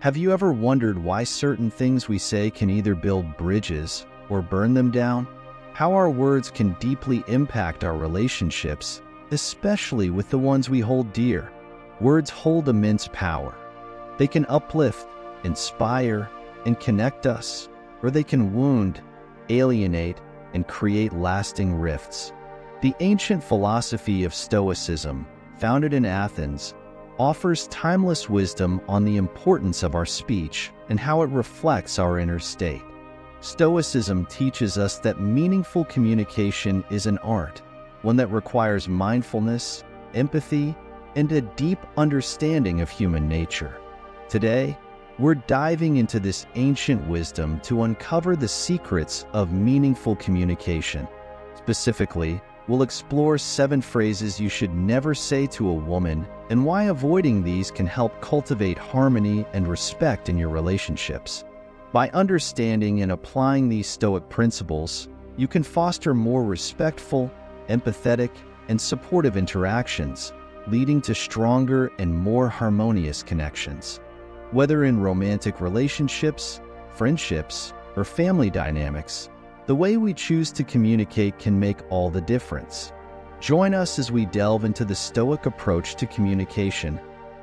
Have you ever wondered why certain things we say can either build bridges or burn them down? How our words can deeply impact our relationships, especially with the ones we hold dear. Words hold immense power. They can uplift, inspire, and connect us, or they can wound, alienate, and create lasting rifts. The ancient philosophy of Stoicism, founded in Athens, offers timeless wisdom on the importance of our speech and how it reflects our inner state. Stoicism teaches us that meaningful communication is an art, one that requires mindfulness, empathy, and a deep understanding of human nature. Today, we're diving into this ancient wisdom to uncover the secrets of meaningful communication. Specifically, we'll explore 7 phrases you should never say to a woman and why avoiding these can help cultivate harmony and respect in your relationships. By understanding and applying these Stoic principles, you can foster more respectful, empathetic, and supportive interactions, leading to stronger and more harmonious connections. Whether in romantic relationships, friendships, or family dynamics, the way we choose to communicate can make all the difference. Join us as we delve into the Stoic approach to communication,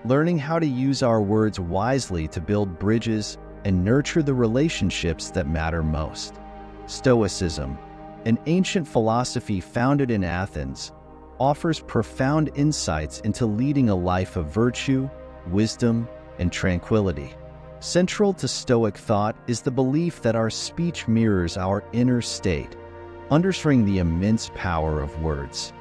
learning how to use our words wisely to build bridges and nurture the relationships that matter most. Stoicism, an ancient philosophy founded in Athens, offers profound insights into leading a life of virtue, wisdom, and tranquility. Central to Stoic thought is the belief that our speech mirrors our inner state, underscoring the immense power of words.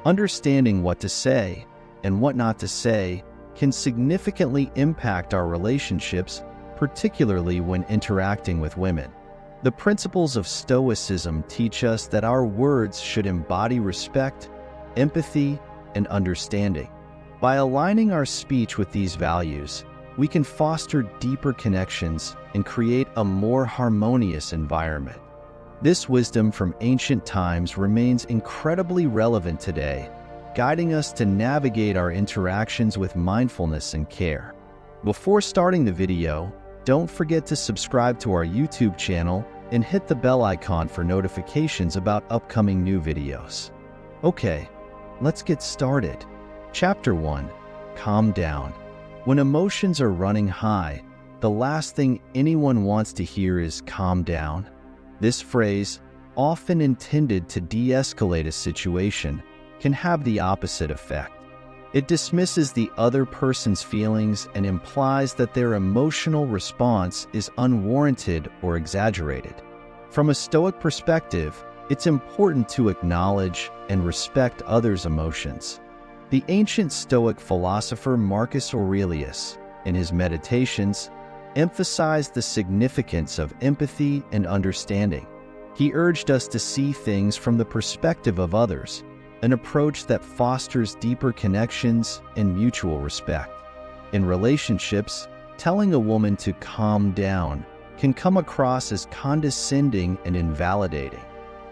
Understanding what to say and what not to say can significantly impact our relationships, particularly when interacting with women. The principles of Stoicism teach us that our words should embody respect, empathy, and understanding. By aligning our speech with these values, we can foster deeper connections and create a more harmonious environment. This wisdom from ancient times remains incredibly relevant today, guiding us to navigate our interactions with mindfulness and care. Before starting the video, don't forget to subscribe to our YouTube channel and hit the bell icon for notifications about upcoming new videos. Okay, let's get started. Chapter 1. Calm down. When emotions are running high, the last thing anyone wants to hear is calm down. This phrase, often intended to de-escalate a situation, can have the opposite effect. It dismisses the other person's feelings and implies that their emotional response is unwarranted or exaggerated. From a Stoic perspective, it's important to acknowledge and respect others' emotions. The ancient Stoic philosopher Marcus Aurelius, in his Meditations, emphasized the significance of empathy and understanding. He urged us to see things from the perspective of others, an approach that fosters deeper connections and mutual respect. In relationships, telling a woman to calm down can come across as condescending and invalidating.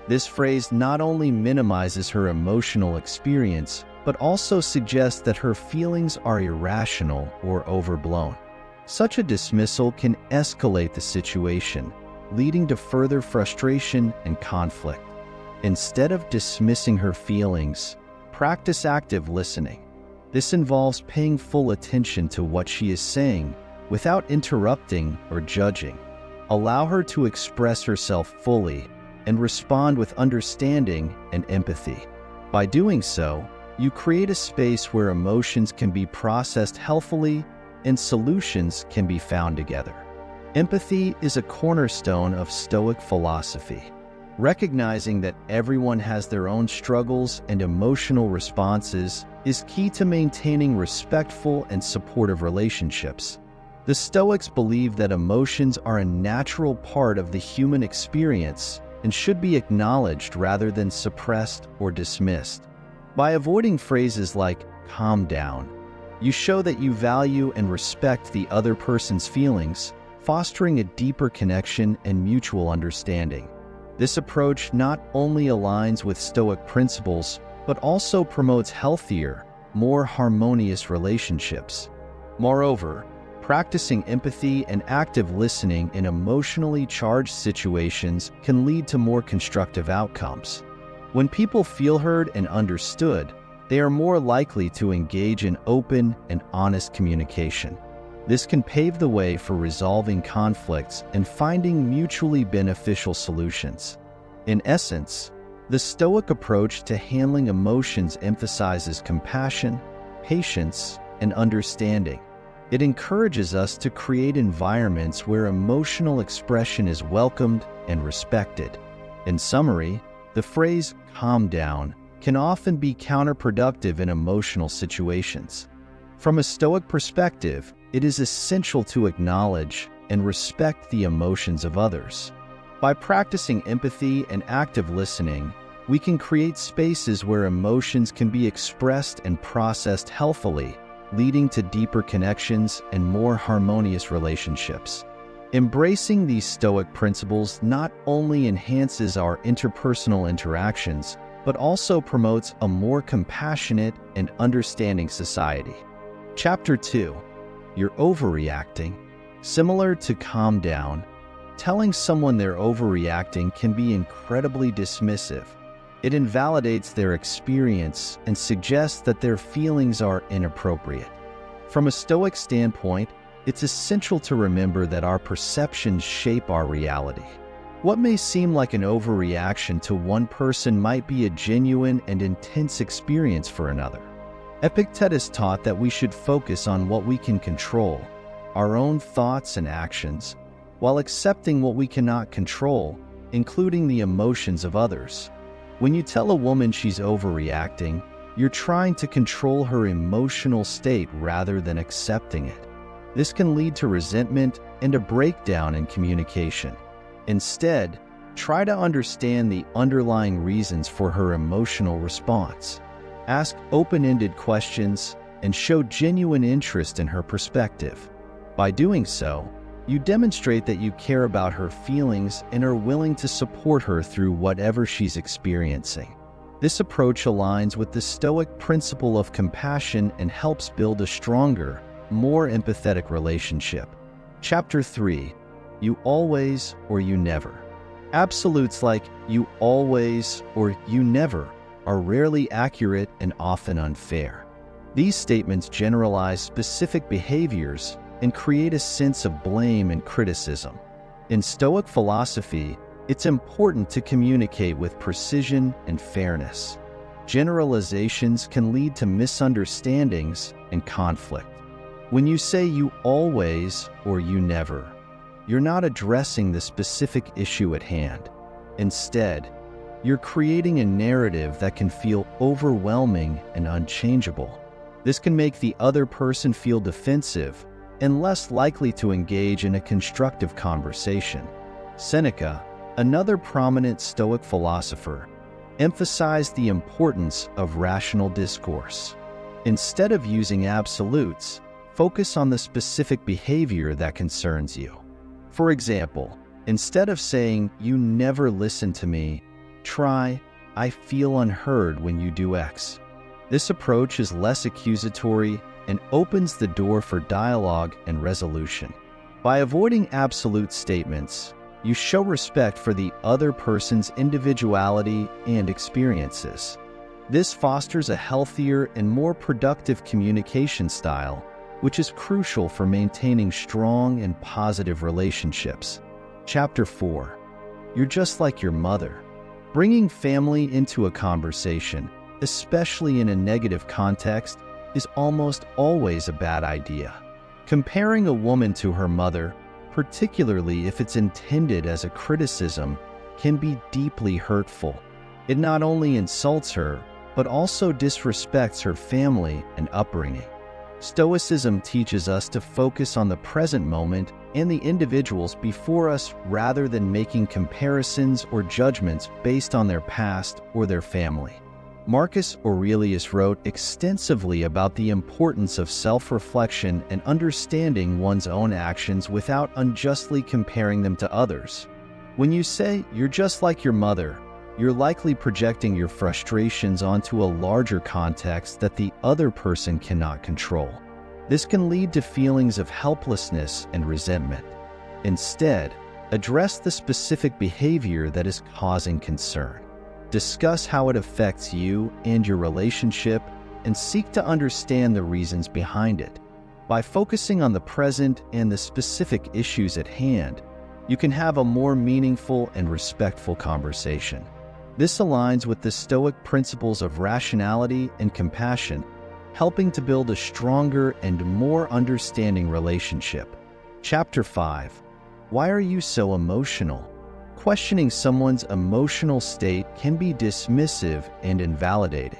This phrase not only minimizes her emotional experience, but also suggests that her feelings are irrational or overblown. Such a dismissal can escalate the situation, leading to further frustration and conflict. Instead of dismissing her feelings, practice active listening. This involves paying full attention to what she is saying without interrupting or judging. Allow her to express herself fully and respond with understanding and empathy. By doing so, you create a space where emotions can be processed healthfully and solutions can be found together. Empathy is a cornerstone of Stoic philosophy. Recognizing that everyone has their own struggles and emotional responses is key to maintaining respectful and supportive relationships. The Stoics believe that emotions are a natural part of the human experience and should be acknowledged rather than suppressed or dismissed. By avoiding phrases like calm down, you show that you value and respect the other person's feelings, fostering a deeper connection and mutual understanding. This approach not only aligns with Stoic principles, but also promotes healthier, more harmonious relationships. Moreover, Practicing empathy and active listening in emotionally charged situations can lead to more constructive outcomes. When people feel heard and understood, they are more likely to engage in open and honest communication. This can pave the way for resolving conflicts and finding mutually beneficial solutions. In essence, the Stoic approach to handling emotions emphasizes compassion, patience, and understanding. It encourages us to create environments where emotional expression is welcomed and respected. In summary, the phrase "calm down" can often be counterproductive in emotional situations. From a Stoic perspective, it is essential to acknowledge and respect the emotions of others. By practicing empathy and active listening, we can create spaces where emotions can be expressed and processed healthily, leading to deeper connections and more harmonious relationships. Embracing these Stoic principles not only enhances our interpersonal interactions, but also promotes a more compassionate and understanding society. Chapter 2. You're overreacting. Similar to calm down, telling someone they're overreacting can be incredibly dismissive. It invalidates their experience and suggests that their feelings are inappropriate. From a Stoic standpoint, it's essential to remember that our perceptions shape our reality. What may seem like an overreaction to one person might be a genuine and intense experience for another. Epictetus taught that we should focus on what we can control, our own thoughts and actions, while accepting what we cannot control, including the emotions of others. When you tell a woman she's overreacting, you're trying to control her emotional state rather than accepting it. This can lead to resentment and a breakdown in communication. Instead, try to understand the underlying reasons for her emotional response. Ask open-ended questions and show genuine interest in her perspective. By doing so, you demonstrate that you care about her feelings and are willing to support her through whatever she's experiencing. This approach aligns with the Stoic principle of compassion and helps build a stronger, more empathetic relationship. Chapter 3. You always or you never. Absolutes like "you always" or "you never" are rarely accurate and often unfair. These statements generalize specific behaviors and create a sense of blame and criticism. In Stoic philosophy, it's important to communicate with precision and fairness. Generalizations can lead to misunderstandings and conflict. When you say "you always" or "you never," you're not addressing the specific issue at hand. Instead, you're creating a narrative that can feel overwhelming and unchangeable. This can make the other person feel defensive and less likely to engage in a constructive conversation. Seneca, another prominent Stoic philosopher, emphasized the importance of rational discourse. Instead of using absolutes, focus on the specific behavior that concerns you. For example, instead of saying "you never listen to me," try "I feel unheard when you do X." This approach is less accusatory and opens the door for dialogue and resolution. By avoiding absolute statements, you show respect for the other person's individuality and experiences. This fosters a healthier and more productive communication style, which is crucial for maintaining strong and positive relationships. Chapter 4. You're just like your mother. Bringing family into a conversation, especially in a negative context, is almost always a bad idea. Comparing a woman to her mother, particularly if it's intended as a criticism, can be deeply hurtful. It not only insults her, but also disrespects her family and upbringing. Stoicism teaches us to focus on the present moment and the individuals before us rather than making comparisons or judgments based on their past or their family. Marcus Aurelius wrote extensively about the importance of self-reflection and understanding one's own actions without unjustly comparing them to others. When you say "you're just like your mother," you're likely projecting your frustrations onto a larger context that the other person cannot control. This can lead to feelings of helplessness and resentment. Instead, address the specific behavior that is causing concern. Discuss how it affects you and your relationship, and seek to understand the reasons behind it. By focusing on the present and the specific issues at hand, you can have a more meaningful and respectful conversation. This aligns with the Stoic principles of rationality and compassion, helping to build a stronger and more understanding relationship. Chapter 5. Why are you so emotional? Questioning someone's emotional state can be dismissive and invalidating.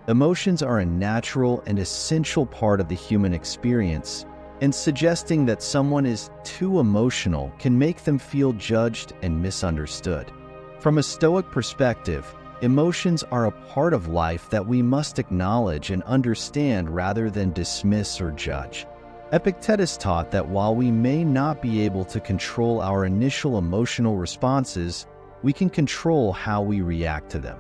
Emotions are a natural and essential part of the human experience, and suggesting that someone is too emotional can make them feel judged and misunderstood. From a Stoic perspective, emotions are a part of life that we must acknowledge and understand rather than dismiss or judge. Epictetus taught that while we may not be able to control our initial emotional responses, we can control how we react to them.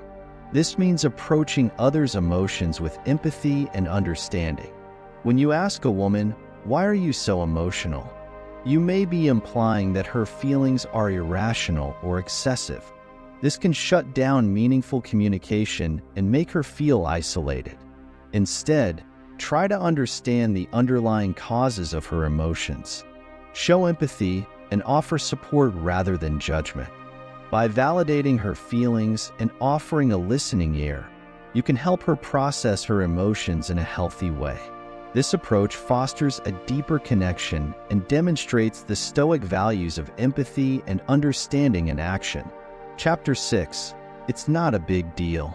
This means approaching others' emotions with empathy and understanding. When you ask a woman, "Why are you so emotional?" you may be implying that her feelings are irrational or excessive. This can shut down meaningful communication and make her feel isolated. Instead, try to understand the underlying causes of her emotions. Show empathy and offer support rather than judgment. By validating her feelings and offering a listening ear, you can help her process her emotions in a healthy way. This approach fosters a deeper connection and demonstrates the Stoic values of empathy and understanding in action. Chapter 6. It's not a big deal.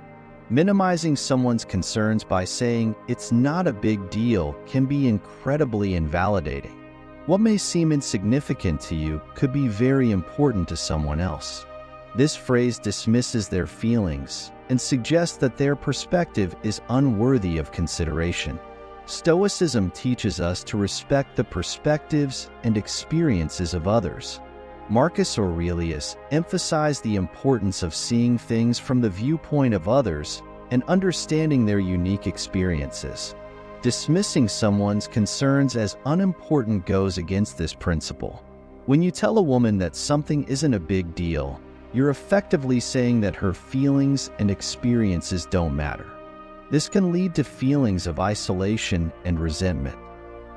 Minimizing someone's concerns by saying "it's not a big deal" can be incredibly invalidating. What may seem insignificant to you could be very important to someone else. This phrase dismisses their feelings and suggests that their perspective is unworthy of consideration. Stoicism teaches us to respect the perspectives and experiences of others. Marcus Aurelius emphasized the importance of seeing things from the viewpoint of others and understanding their unique experiences. Dismissing someone's concerns as unimportant goes against this principle. When you tell a woman that something isn't a big deal, you're effectively saying that her feelings and experiences don't matter. This can lead to feelings of isolation and resentment.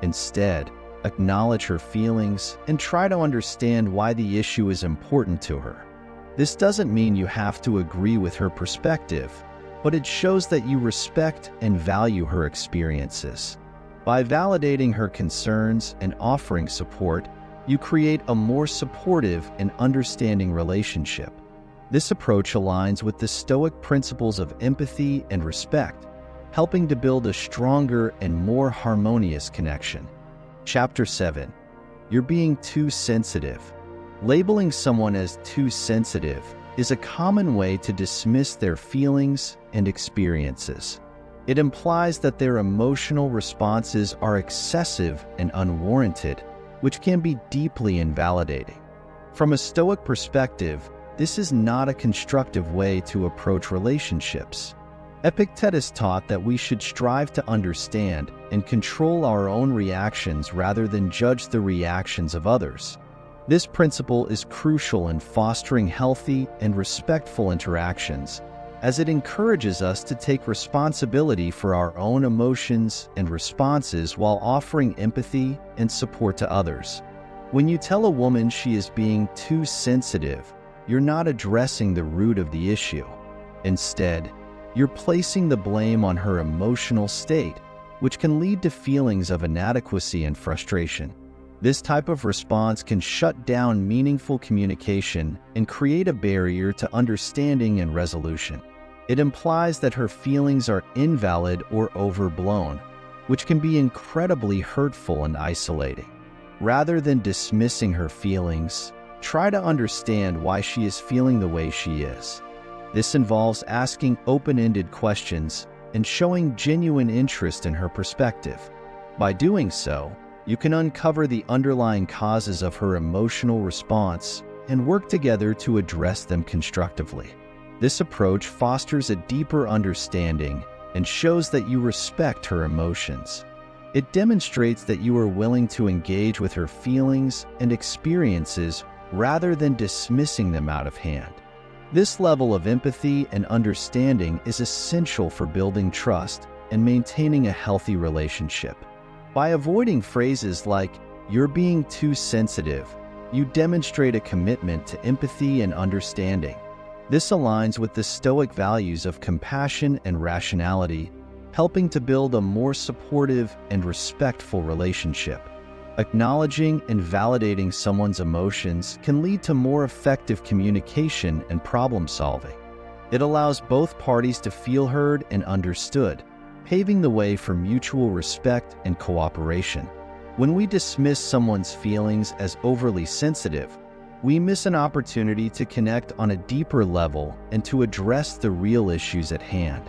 Instead, acknowledge her feelings and try to understand why the issue is important to her. This doesn't mean you have to agree with her perspective, but it shows that you respect and value her experiences. By validating her concerns and offering support, you create a more supportive and understanding relationship. This approach aligns with the Stoic principles of empathy and respect, helping to build a stronger and more harmonious connection. Chapter 7. You're being too sensitive. Labeling someone as too sensitive is a common way to dismiss their feelings and experiences. It implies that their emotional responses are excessive and unwarranted, which can be deeply invalidating. From a Stoic perspective, this is not a constructive way to approach relationships. Epictetus taught that we should strive to understand and control our own reactions rather than judge the reactions of others. This principle is crucial in fostering healthy and respectful interactions, as it encourages us to take responsibility for our own emotions and responses while offering empathy and support to others. When you tell a woman she is being too sensitive, you're not addressing the root of the issue. Instead, you're placing the blame on her emotional state, which can lead to feelings of inadequacy and frustration. This type of response can shut down meaningful communication and create a barrier to understanding and resolution. It implies that her feelings are invalid or overblown, which can be incredibly hurtful and isolating. Rather than dismissing her feelings, try to understand why she is feeling the way she is. This involves asking open-ended questions and showing genuine interest in her perspective. By doing so, you can uncover the underlying causes of her emotional response and work together to address them constructively. This approach fosters a deeper understanding and shows that you respect her emotions. It demonstrates that you are willing to engage with her feelings and experiences rather than dismissing them out of hand. This level of empathy and understanding is essential for building trust and maintaining a healthy relationship. By avoiding phrases like, "you're being too sensitive," you demonstrate a commitment to empathy and understanding. This aligns with the Stoic values of compassion and rationality, helping to build a more supportive and respectful relationship. Acknowledging and validating someone's emotions can lead to more effective communication and problem solving. It allows both parties to feel heard and understood, paving the way for mutual respect and cooperation. When we dismiss someone's feelings as overly sensitive, we miss an opportunity to connect on a deeper level and to address the real issues at hand.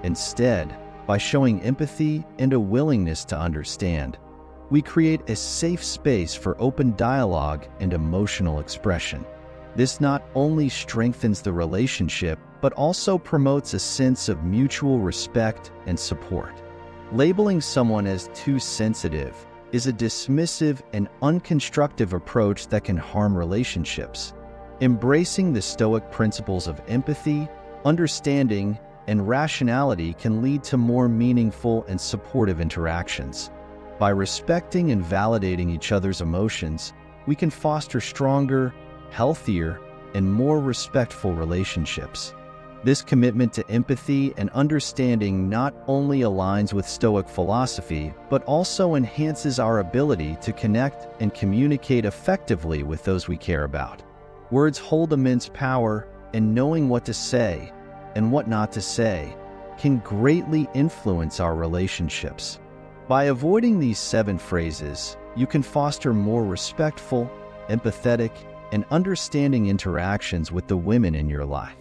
Instead, by showing empathy and a willingness to understand, we create a safe space for open dialogue and emotional expression. This not only strengthens the relationship, but also promotes a sense of mutual respect and support. Labeling someone as too sensitive is a dismissive and unconstructive approach that can harm relationships. Embracing the Stoic principles of empathy, understanding, and rationality can lead to more meaningful and supportive interactions. By respecting and validating each other's emotions, we can foster stronger, healthier, and more respectful relationships. This commitment to empathy and understanding not only aligns with Stoic philosophy, but also enhances our ability to connect and communicate effectively with those we care about. Words hold immense power, and knowing what to say and what not to say can greatly influence our relationships. By avoiding these 7 phrases, you can foster more respectful, empathetic, and understanding interactions with the women in your life.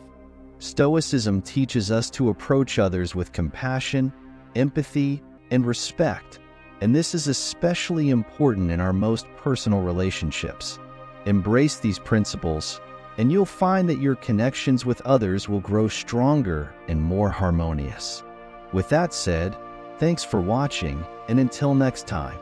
Stoicism teaches us to approach others with compassion, empathy, and respect, and this is especially important in our most personal relationships. Embrace these principles, and you'll find that your connections with others will grow stronger and more harmonious. With that said, thanks for watching, and until next time.